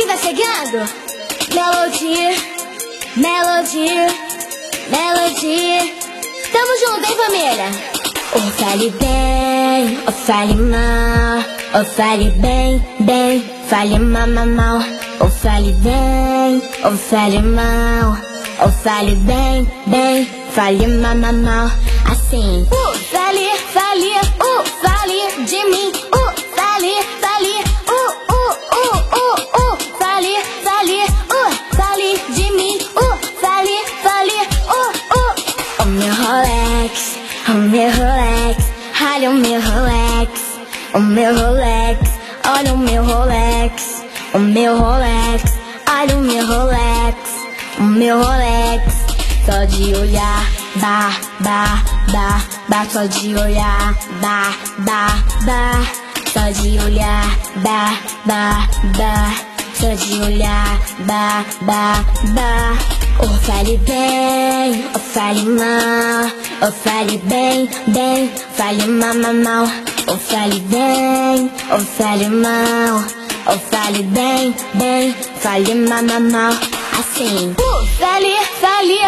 quem tá chegando? Melody, Melody, Melody. Tamo junto, hein, família? Ou fale bem, ou fale mal, ou fale bem, bem, fale mal, mal, mal. Ou fale bem, ou fale mal, ou fale bem, bem, fale mal, mal, mal. Assim, fale, fale, fale de mim, fale, fale, fale, fale, fale de mim, fale, fale, o meu Rolex, o meu Rolex, olha o meu Rolex, o meu Rolex, olha o meu Rolex, o meu Rolex, olha o meu Rolex, o meu Rolex, só de olhar, bah, bah, bah, bah, só de olhar, bah, bah, bah, só de olhar, bah, bah, bah, só de olhar, bah, bah, bah. Ou fale bem, ou fale mal, ou fale bem, bem, fale mal, mal, mal. Ou fale bem, ou fale mal, ou fale bem, bem, fale mal, mal, mal. Assim, fale, fale,